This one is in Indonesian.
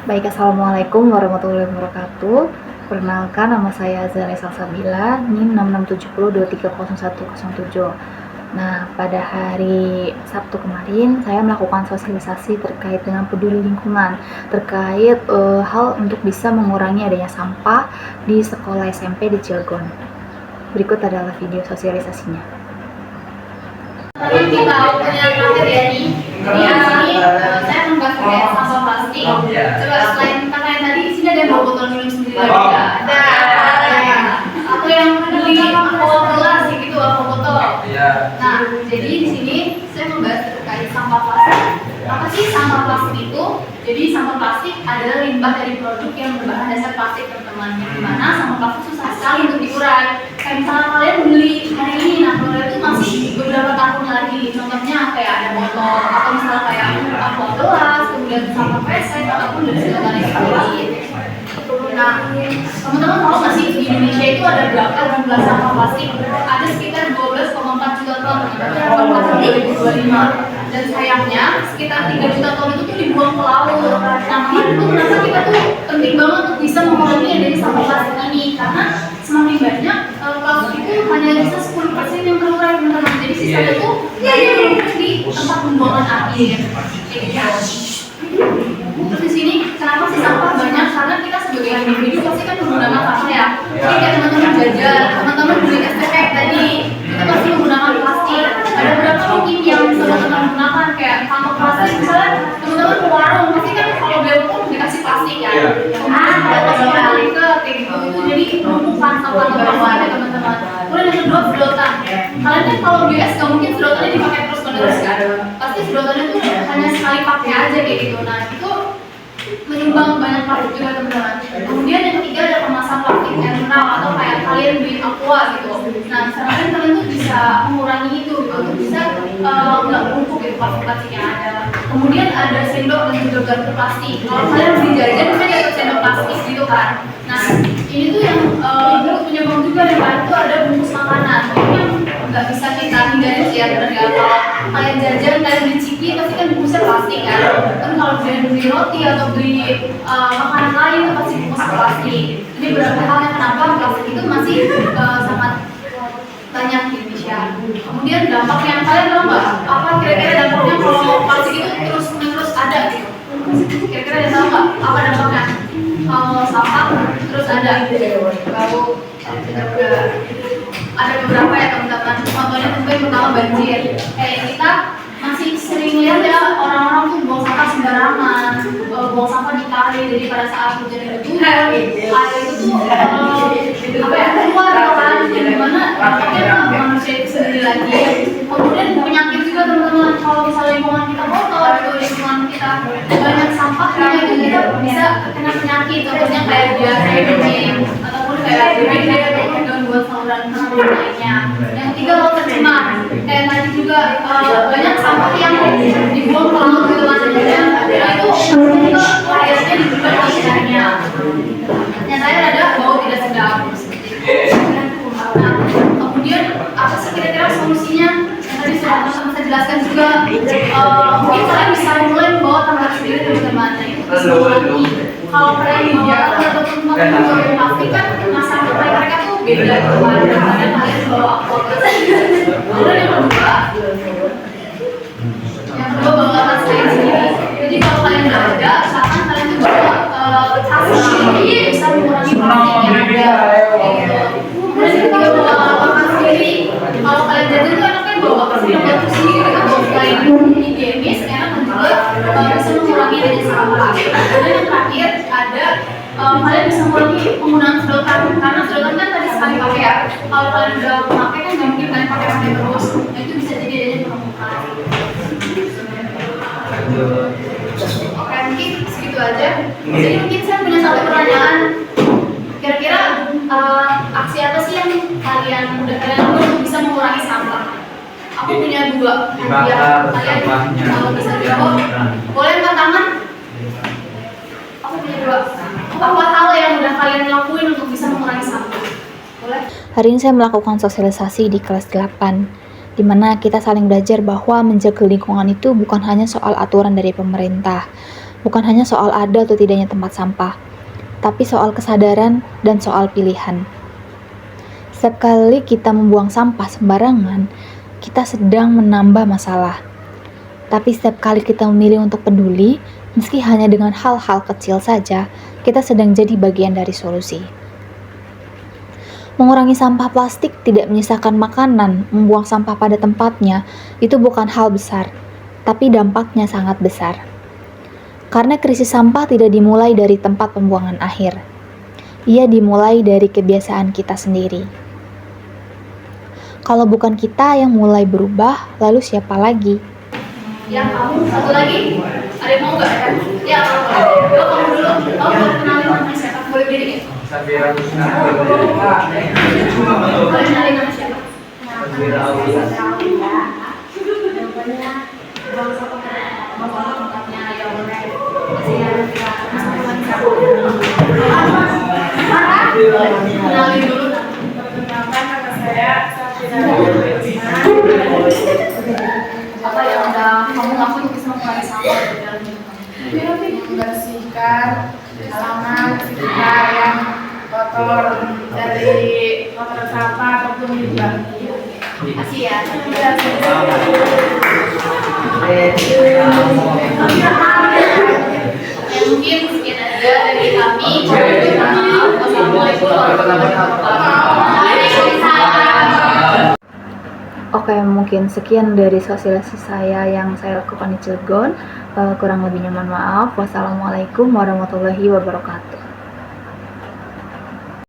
Baik, Assalamualaikum warahmatullahi wabarakatuh. Perkenalkan, nama saya Azhara Salsabila, NIM 6670230107. Nah, pada hari Sabtu kemarin, saya melakukan sosialisasi terkait dengan peduli lingkungan, terkait hal untuk bisa mengurangi adanya sampah di sekolah SMP di Cilegon. Berikut adalah video sosialisasinya. Kita punya terakhir ya nih. Jadi di sini saya membahas terkait sampah plastik. Coba selain kakak yang tadi, di sini ada yang bawa botol minum sendiri lagi nggak? Ada. Atau yang beli aqua gelas gitu, aqua botol. Nah, jadi di sini saya membahas terkait sampah plastik. Apa sih sampah plastik itu? Jadi sampah plastik adalah limbah dari produk yang berbahan dasar plastik, teman-teman. Di mana sampah plastik susah sekali untuk diurai. Kayak misalnya kalian beli hari ini, nah kalau itu masih beberapa tahun lagi. Contohnya kayak ada botol atau misalnya kayak aqua gelas, kemudian sampah pesek ataupun dari segala lain. Nah, teman-teman tahu nggak sih di Indonesia itu ada berapa jumlah sampah plastik? Ada sekitar 12,4 juta ton pada 2025. Dan sayangnya sekitar 3 juta ton itu tuh dibuang ke laut. Nah, itu kenapa kita tuh penting banget untuk bisa mengurangi dari sampah plastik ini, karena semakin banyak plastik itu hanya bisa 10% yang terurai, teman-teman. Jadi sisanya tuh di tempat pembuangan akhir. Terus di sini kenapa sih sampah banyak? Karena kita sebagai individu pasti kan menggunakan sampah ya. Jadi kayak teman-teman jajan, teman-teman beli SPP tadi, itu pasti menggunakan plastik. Ada berapa mungkin yang teman-teman gunakan kayak kantong plastik, misalnya teman-teman ke warung pasti kan kalau beli pun dikasih plastik ya. Kemudian ada plastik kayak gitu. Itu jadi penumpukan sampah ya teman-teman. Kemudian yang kedua sedotan. Kalian kan kalau beli es nggak mungkin sedotannya dipakai terus-menerus kan? Pasti sedotannya tuh hanya sekali pakai aja kayak gitu. Nah itu menyumbang banyak plastik juga teman-teman. Kemudian yang ketiga ada kemasan plastik yang mineral atau kayak kalian beli aqua gitu. Nah sekarang kalian tuh bisa mengurangi itu gitu, untuk bisa nggak menumpuk gitu plastik yang ada. Kemudian ada sendok dan juga garpu plastik. Kalau kalian beli jajan bisa dapat sendok plastik gitu kan. Nah ini tuh yang penyumbang juga yang lain tuh ada bungkus makanan. Ini yang nggak bisa kita hindari sih ya benar. Kalau kalian jajan, kalian beli ciki pasti kan bungkusnya plastik kan. Kan kalau kalian beli roti atau beli makanan lain itu pasti bungkus plastik. Ini beberapa halnya kenapa plastik itu masih sangat banyak di Indonesia. Kemudian dampaknya kalian tahu nggak? Apa kira-kira dampaknya kalau plastik itu terus ada gitu? Kira-kira ada tahu nggak apa dampaknya? Kalau sampah terus ada lalu ada beberapa ya teman-teman. Contohnya tentu yang pertama banjir. Kayak kita masih sering lihat ya orang-orang tuh buang sampah sembarangan, buang sampah di kali. Jadi pada saat hujan itu turun, air itu tuh apa ya keluar kan? Gimana? Akhirnya manusia itu sendiri lagi. Kemudian penyakit juga teman-teman. Kalau misalnya lingkungan kita kotor, itu lingkungan kita banyak sampahnya, itu kita bisa kena penyakit. Contohnya kayak diare, ataupun kayak DBD ataupun gangguan saluran pencernaan lainnya. Yang ketiga laut tercemar. Kayak tadi juga banyak sampah yang dibuang ke laut gitu kan. Nah itu airnya dibuang ke ikannya. Nyatanya ada bau tidak sedap. Nah, kemudian apa sih kira-kira solusinya? Yang tadi sudah saya jelaskan juga. Mungkin kalian bisa mulai membawa tangga sendiri teman-teman. Nah itu bisa mengurangi. Kalau kalian membawa ataupun membawa plastik kan masa depan mereka tuh beda daripada kalian bawa aqua. Kemudian yang kedua bawa tas kain sendiri. Jadi kalau kalian nggak ada, misalkan kalian tuh bawa tas sendiri bisa mengurangi plastik yang ada. Kemudian yang ketiga bawa makan sendiri. Kalau kalian jajan tuh enaknya bawa makan sendiri atau selain higienis, enak juga bisa mengurangi dari sampah. Dan yang terakhir ada kalian bisa mengurangi penggunaan sedotan, karena sedotan kan tadi sekali pakai ya. Kalau kalian udah pakai kan nggak mungkin kalian pakai terus. Nah itu bisa jadi adanya penumpukan. Oke, mungkin segitu aja. Jadi mungkin saya punya satu pertanyaan. Kira-kira aksi apa sih yang kalian udah lakukan untuk bisa mengurangi sampah? Aku punya dua. Biar kalian kalau bisa jawab, boleh angkat tangan? Aku punya dua. Apa hal yang udah kalian lakuin untuk bisa mengurangi sampah? Boleh? Hari ini saya melakukan sosialisasi di kelas 8, di mana kita saling belajar bahwa menjaga lingkungan itu bukan hanya soal aturan dari pemerintah, bukan hanya soal ada atau tidaknya tempat sampah, tapi soal kesadaran dan soal pilihan. Setiap kali kita membuang sampah sembarangan, kita sedang menambah masalah. Tapi setiap kali kita memilih untuk peduli, meski hanya dengan hal-hal kecil saja, kita sedang jadi bagian dari solusi. Mengurangi sampah plastik tidak menyisakan makanan, membuang sampah pada tempatnya, itu bukan hal besar, tapi dampaknya sangat besar. Karena krisis sampah tidak dimulai dari tempat pembuangan akhir. Ia dimulai dari kebiasaan kita sendiri. Kalau bukan kita yang mulai berubah, lalu siapa lagi? Ya, kamu satu lagi. Ada yang mau nggak? Ya, kamu. Yuk, kamu dulu. Kamu boleh kenalin namanya siapa? Boleh diri ya? Boleh kenalin nama siapa? Kenalin dulu. Nama saya Apa yang udah kamu lakuin bisa mengurangi sampah di dalam lingkungan? membersihkan halaman sekitar yang kotor dari kotor sampah ataupun limbah. Makasih ya. Mungkin sekian aja dari kami. Maaf. Wassalamualaikum warahmatullahi wabarakatuh. Oke, mungkin sekian dari sosialisasi saya yang saya lakukan di Cilegon. Kurang lebihnya mohon maaf. Wassalamualaikum warahmatullahi wabarakatuh.